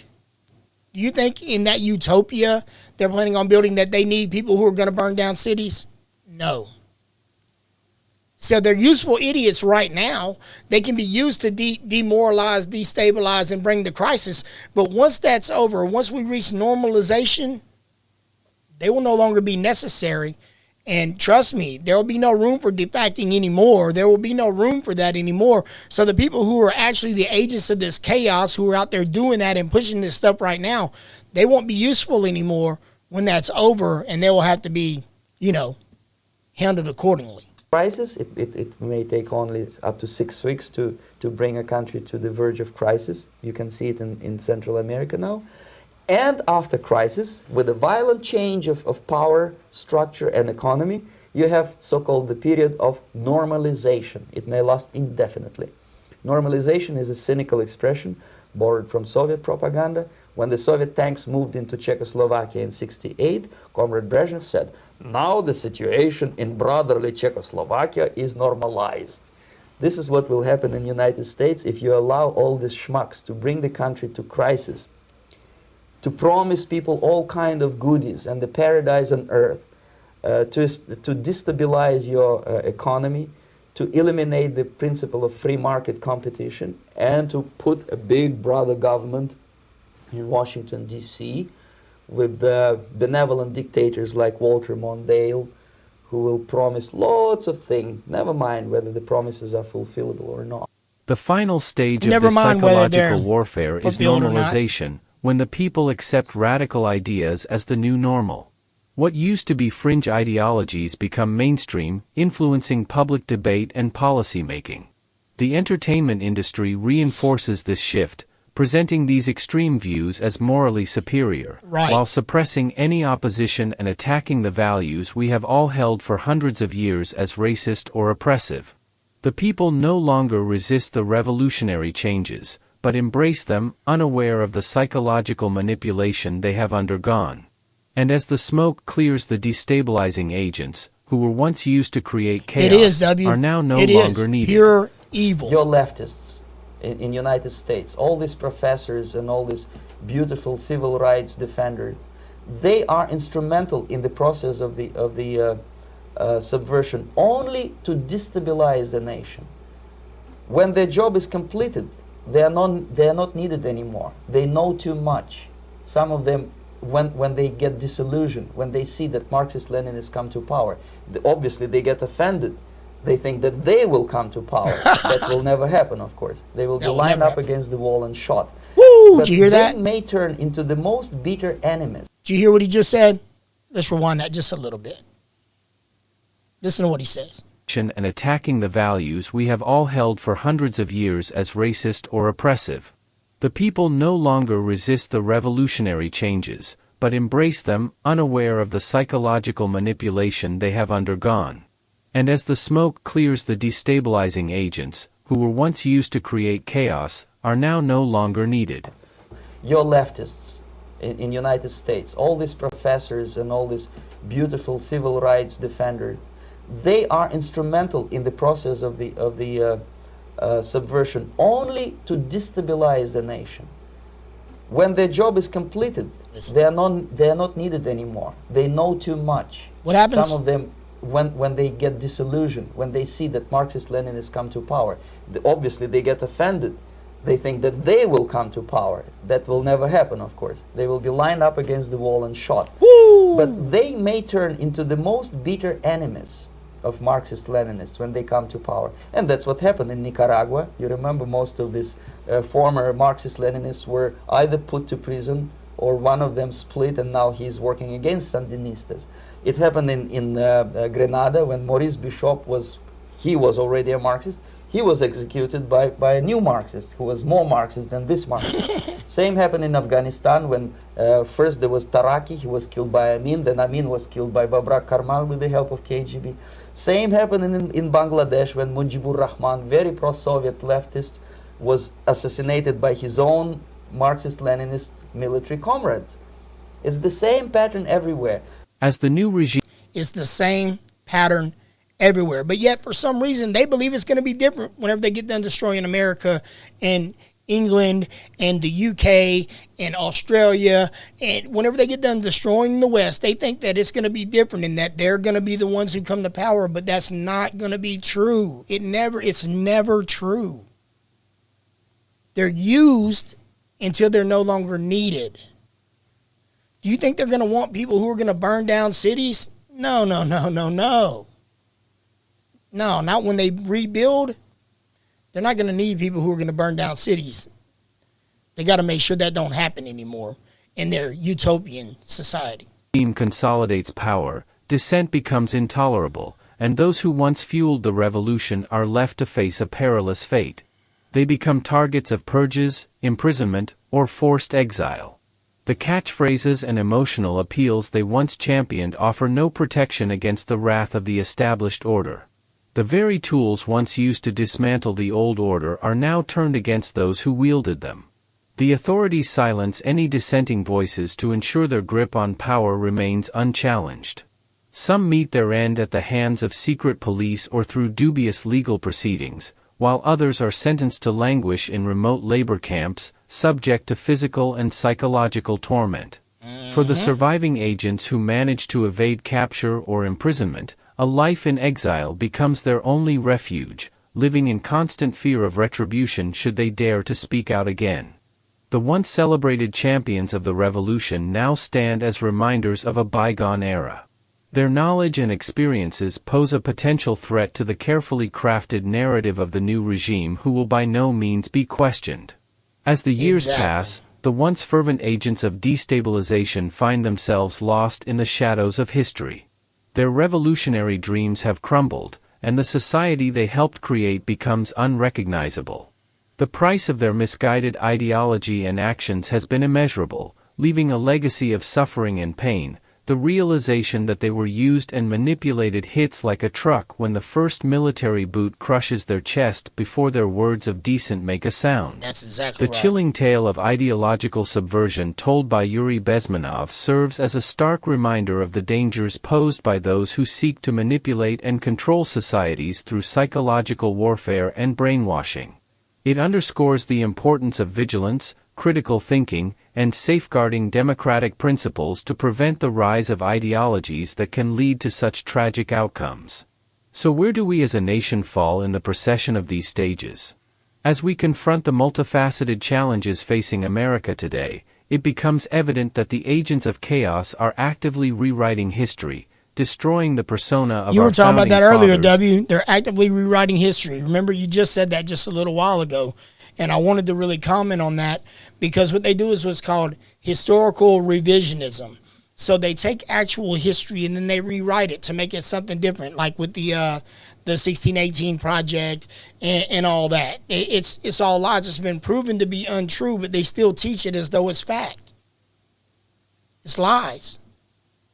Speaker 1: do you think in that utopia they're planning on building that they need people who are going to burn down cities? No. So they're useful idiots right now. They can be used to demoralize, destabilize, and bring the crisis. But once that's over, once we reach normalization, they will no longer be necessary. And trust me, there will be no room for defacting anymore. There will be no room for that anymore. So the people who are actually the agents of this chaos, who are out there doing that and pushing this stuff right now, they won't be useful anymore when that's over, and they will have to be, handled accordingly.
Speaker 4: Crisis, it may take only up to 6 weeks to bring a country to the verge of crisis. You can see it in Central America now. And after crisis, with a violent change of power, structure, and economy, you have so-called the period of normalization. It may last indefinitely. Normalization is a cynical expression borrowed from Soviet propaganda. When the Soviet tanks moved into Czechoslovakia in '68, Comrade Brezhnev said, "Now the situation in brotherly Czechoslovakia is normalized." This is what will happen in the United States if you allow all these schmucks to bring the country to crisis, to promise people all kind of goodies and the paradise on earth, to destabilize your economy, to eliminate the principle of free market competition, and to put a big brother government in Washington, D.C., with benevolent dictators like Walter Mondale, who will promise lots of things, never mind whether the promises are fulfillable or not.
Speaker 2: The final stage of this psychological warfare is normalization, when the people accept radical ideas as the new normal. What used to be fringe ideologies become mainstream, influencing public debate and policy making. The entertainment industry reinforces this shift, presenting these extreme views as morally superior, while suppressing any opposition and attacking the values we have all held for hundreds of years as racist or oppressive. The people no longer resist the revolutionary changes, but embrace them, unaware of the psychological manipulation they have undergone. And as the smoke clears, the destabilizing agents, who were once used to create chaos, are now no longer needed.
Speaker 1: Pure evil.
Speaker 4: Your leftists in United States, all these professors and all these beautiful civil rights defenders, they are instrumental in the process of the subversion only to destabilize the nation. When their job is completed, they are not needed anymore. They know too much. Some of them, when they get disillusioned, when they see that Marxist-Leninists come to power, obviously they get offended. They think that they will come to power. That will never happen, of course. They will be lined up against the wall and shot.
Speaker 1: Woo! Did you hear that?
Speaker 4: They may turn into the most bitter enemies.
Speaker 1: Did you hear what he just said? Let's rewind that just a little bit. Listen to what he says.
Speaker 2: And attacking the values we have all held for hundreds of years as racist or oppressive. The people no longer resist the revolutionary changes, but embrace them, unaware of the psychological manipulation they have undergone. And as the smoke clears, the destabilizing agents, who were once used to create chaos, are now no longer needed.
Speaker 4: Your leftists in United States, all these professors and all these beautiful civil rights defenders, they are instrumental in the process of the subversion only to destabilize the nation. When their job is completed, they are not needed anymore. They know too much.
Speaker 1: What happens?
Speaker 4: Some of them, when they get disillusioned, when they see that Marxist-Leninists come to power, obviously they get offended. They think that they will come to power. That will never happen, of course. They will be lined up against the wall and shot.
Speaker 1: Woo!
Speaker 4: But they may turn into the most bitter enemies of Marxist-Leninists when they come to power. And that's what happened in Nicaragua. You remember most of these former Marxist-Leninists were either put to prison or one of them split, and now he's working against Sandinistas. It happened in Grenada when Maurice Bishop was already a Marxist. He was executed by a new Marxist who was more Marxist than this Marxist. Same happened in Afghanistan when first there was Taraki, he was killed by Amin, then Amin was killed by Babrak Karmal with the help of KGB. Same happened in Bangladesh when Mujibur Rahman, very pro-Soviet leftist, was assassinated by his own Marxist-Leninist military comrades. It's the same pattern everywhere.
Speaker 2: As the new regime...
Speaker 1: It's the same pattern everywhere. But yet, for some reason, they believe it's going to be different whenever they get done destroying America and England and the UK and Australia, and whenever they get done destroying the West, they think that it's going to be different and that they're going to be the ones who come to power, but that's not going to be true. It's never true. They're used until they're no longer needed. Do you think they're going to want people who are going to burn down cities? No. No, not when they rebuild. They're not going to need people who are going to burn down cities. They got to make sure that don't happen anymore in their utopian society.
Speaker 2: Team consolidates power, dissent becomes intolerable, and those who once fueled the revolution are left to face a perilous fate. They become targets of purges, imprisonment, or forced exile. The catchphrases and emotional appeals they once championed offer no protection against the wrath of the established order. The very tools once used to dismantle the old order are now turned against those who wielded them. The authorities silence any dissenting voices to ensure their grip on power remains unchallenged. Some meet their end at the hands of secret police or through dubious legal proceedings, while others are sentenced to languish in remote labor camps, subject to physical and psychological torment. For the surviving agents who manage to evade capture or imprisonment, a life in exile becomes their only refuge, living in constant fear of retribution should they dare to speak out again. The once celebrated champions of the revolution now stand as reminders of a bygone era. Their knowledge and experiences pose a potential threat to the carefully crafted narrative of the new regime who will by no means be questioned. As the years pass, the once fervent agents of destabilization find themselves lost in the shadows of history. Their revolutionary dreams have crumbled, and the society they helped create becomes unrecognizable. The price of their misguided ideology and actions has been immeasurable, leaving a legacy of suffering and pain. The realization that they were used and manipulated hits like a truck when the first military boot crushes their chest before their words of dissent make a sound.
Speaker 1: That's exactly
Speaker 2: The
Speaker 1: right.
Speaker 2: chilling tale of ideological subversion told by Yuri Bezmenov serves as a stark reminder of the dangers posed by those who seek to manipulate and control societies through psychological warfare and brainwashing. It underscores the importance of vigilance, critical thinking, and safeguarding democratic principles to prevent the rise of ideologies that can lead to such tragic outcomes. So where do we as a nation fall in the procession of these stages? As we confront the multifaceted challenges facing America today, it becomes evident that the agents of chaos are actively rewriting history, destroying the persona of our founding fathers.
Speaker 1: You were talking about that earlier, W. They're actively rewriting history. Remember, you just said that just a little while ago. And I wanted to really comment on that because what they do is what's called historical revisionism. So they take actual history and then they rewrite it to make it something different, like with the 1618 Project and all that. It's all lies. It's been proven to be untrue, but they still teach it as though it's fact. It's lies.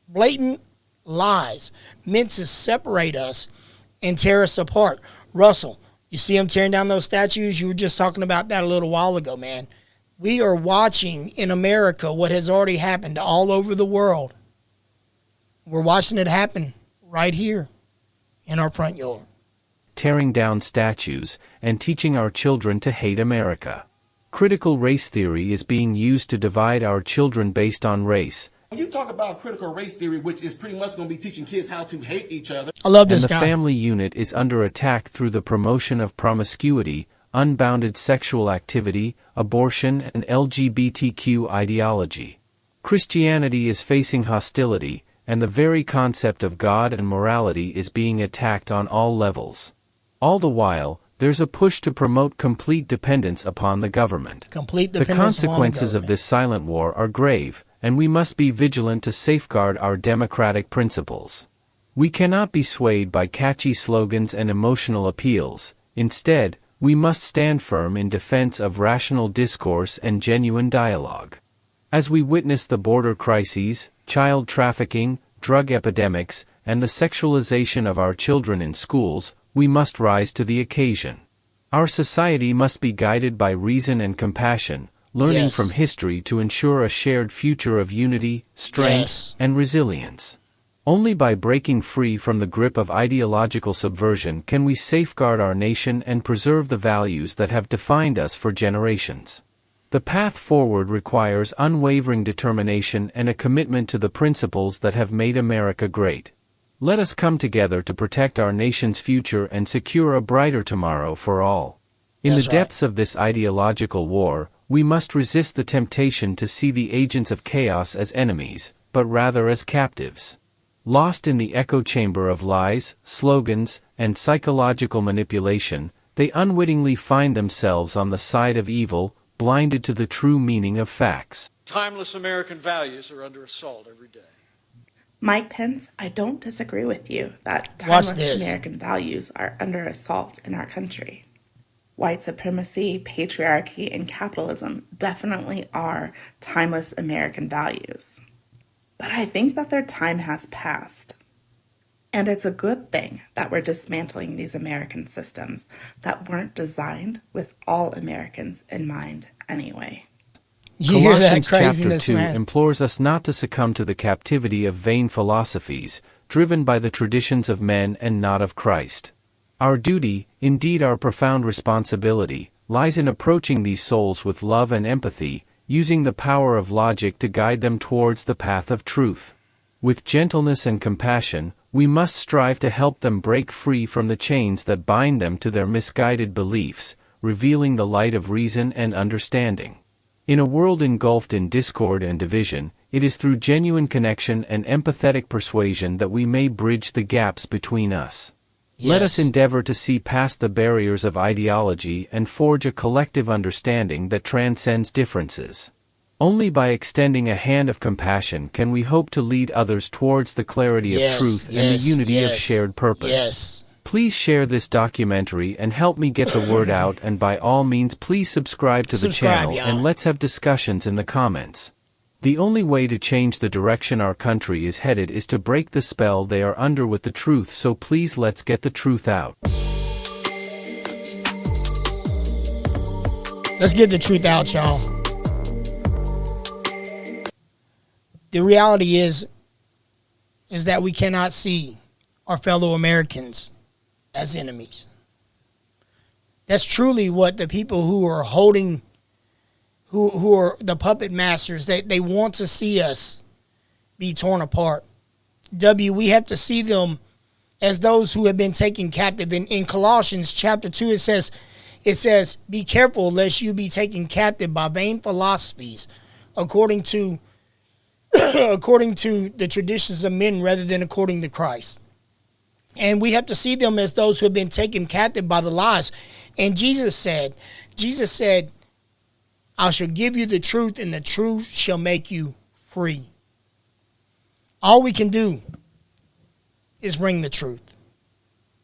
Speaker 1: Blatant lies meant to separate us and tear us apart. Russell, you see them tearing down those statues? You were just talking about that a little while ago, man. We are watching in America what has already happened all over the world. We're watching it happen right here in our front yard.
Speaker 2: Tearing down statues and teaching our children to hate America. Critical race theory is being used to divide our children based on race.
Speaker 3: When you talk about critical race theory, which is pretty much going to be teaching kids how to hate each other.
Speaker 1: I love this guy.
Speaker 2: And the family unit is under attack through the promotion of promiscuity, unbounded sexual activity, abortion, and LGBTQ ideology. Christianity is facing hostility, and the very concept of God and morality is being attacked on all levels. All the while, there's a push to promote complete dependence upon the government.
Speaker 1: Complete
Speaker 2: The
Speaker 1: dependence upon the
Speaker 2: consequences of this silent war are grave, and we must be vigilant to safeguard our democratic principles. We cannot be swayed by catchy slogans and emotional appeals. Instead, we must stand firm in defense of rational discourse and genuine dialogue. As we witness the border crises, child trafficking, drug epidemics, and the sexualization of our children in schools, we must rise to the occasion. Our society must be guided by reason and compassion, learning from history to ensure a shared future of unity, strength, and resilience. Only by breaking free from the grip of ideological subversion can we safeguard our nation and preserve the values that have defined us for generations. The path forward requires unwavering determination and a commitment to the principles that have made America great. Let us come together to protect our nation's future and secure a brighter tomorrow for all. In the depths of this ideological war, we must resist the temptation to see the agents of chaos as enemies, but rather as captives. Lost in the echo chamber of lies, slogans, and psychological manipulation, they unwittingly find themselves on the side of evil, blinded to the true meaning of facts.
Speaker 5: Timeless American values are under assault every day.
Speaker 6: Mike Pence, I don't disagree with you that timeless American values are under assault in our country. White supremacy, patriarchy, and capitalism definitely are timeless American values. But I think that their time has passed. And it's a good thing that we're dismantling these American systems that weren't designed with all Americans in mind anyway.
Speaker 2: Colossians chapter 2 implores us not to succumb to the captivity of vain philosophies, driven by the traditions of men and not of Christ. Our duty, indeed our profound responsibility, lies in approaching these souls with love and empathy, using the power of logic to guide them towards the path of truth. With gentleness and compassion, we must strive to help them break free from the chains that bind them to their misguided beliefs, revealing the light of reason and understanding. In a world engulfed in discord and division, it is through genuine connection and empathetic persuasion that we may bridge the gaps between us. Let us endeavor to see past the barriers of ideology and forge a collective understanding that transcends differences. Only by extending a hand of compassion can we hope to lead others towards the clarity of truth and the unity of shared purpose. Please share this documentary and help me get the word out, and by all means please subscribe to the channel and let's have discussions in the comments. The only way to change the direction our country is headed is to break the spell they are under with the truth, so please let's get the truth out.
Speaker 1: Let's get the truth out, y'all. The reality is that we cannot see our fellow Americans as enemies. That's truly what the people who are holding, who are the puppet masters, they want to see us be torn apart. We have to see them as those who have been taken captive. In Colossians chapter 2, it says, be careful lest you be taken captive by vain philosophies, according to the traditions of men rather than according to Christ. And we have to see them as those who have been taken captive by the lies. And Jesus said, I shall give you the truth, and the truth shall make you free. All we can do is bring the truth.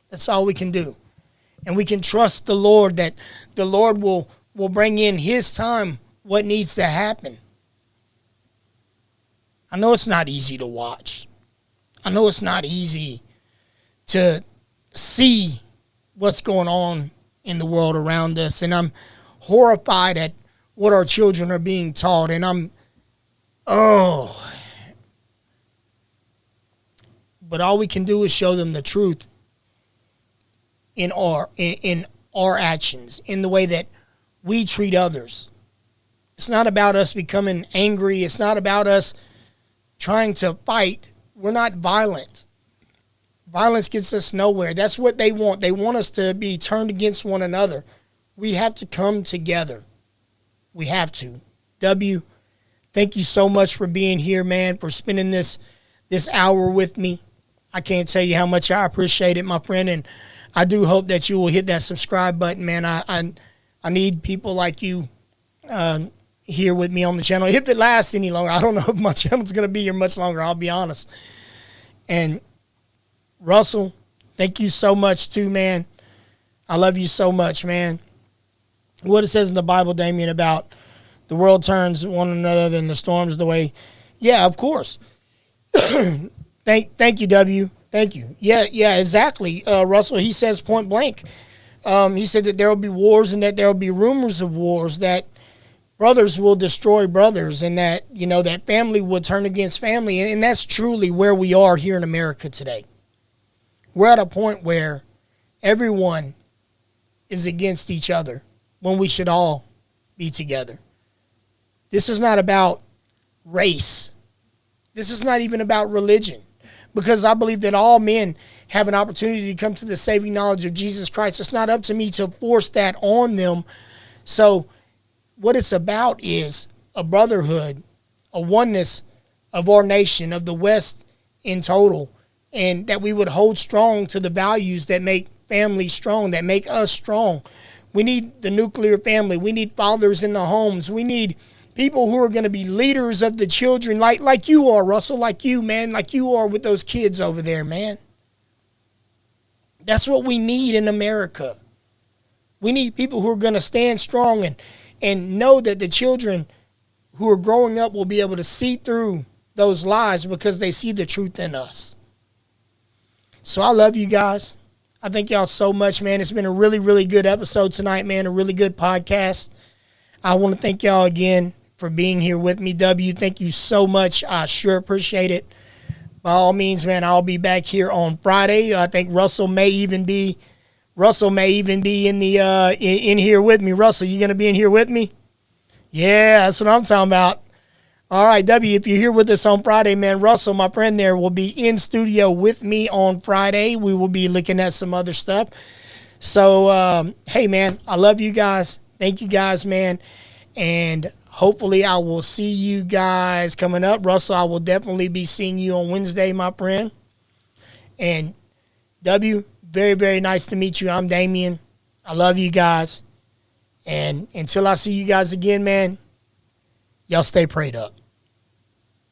Speaker 1: That's all we can do. And we can trust the Lord that the Lord will bring in his time what needs to happen. I know it's not easy to watch. I know it's not easy to see what's going on in the world around us. And I'm horrified at what our children are being taught. And but all we can do is show them the truth in our actions, in the way that we treat others. It's not about us becoming angry. It's not about us trying to fight. We're not violent. Violence gets us nowhere. That's what they want. They want us to be turned against one another. We have to come together. We have to. Thank you so much for being here, man, for spending this hour with me. I can't tell you how much I appreciate it, my friend, and I do hope that you will hit that subscribe button, man. I need people like you here with me on the channel. If it lasts any longer, I don't know if my channel's going to be here much longer, I'll be honest. And Russell, thank you so much too, man. I love you so much, man. What it says in the Bible, Damien, about the world turns one another and the storms the way. Yeah, of course. Thank you, W. Thank you. Yeah, exactly. Russell, he says point blank. He said that there will be wars and that there will be rumors of wars, that brothers will destroy brothers, and that, you know, that family will turn against family. And that's truly where we are here in America today. We're at a point where everyone is against each other when we should all be together. This is not about race. This is not even about religion, because I believe that all men have an opportunity to come to the saving knowledge of Jesus Christ. It's not up to me to force that on them. So what it's about is a brotherhood, a oneness of our nation, of the West in total, and that we would hold strong to the values that make families strong, that make us strong. We need the nuclear family. We need fathers in the homes. We need people who are going to be leaders of the children, like you are, Russell, like you, man, like you are with those kids over there, man. That's what we need in America. We need people who are going to stand strong and know that the children who are growing up will be able to see through those lies because they see the truth in us. So I love you guys. I thank y'all so much, man. It's been a really, really good episode tonight, man. A really good podcast. I want to thank y'all again for being here with me. W, thank you so much. I sure appreciate it. By all means, man, I'll be back here on Friday. I think Russell may even be in the in here with me. Russell, you gonna be in here with me? Yeah, that's what I'm talking about. All right, W, if you're here with us on Friday, man, Russell, my friend there, will be in studio with me on Friday. We will be looking at some other stuff. So, hey, man, I love you guys. Thank you guys, man. And hopefully I will see you guys coming up. Russell, I will definitely be seeing you on Wednesday, my friend. And W, very, very nice to meet you. I'm Damien. I love you guys. And until I see you guys again, man, y'all stay prayed up.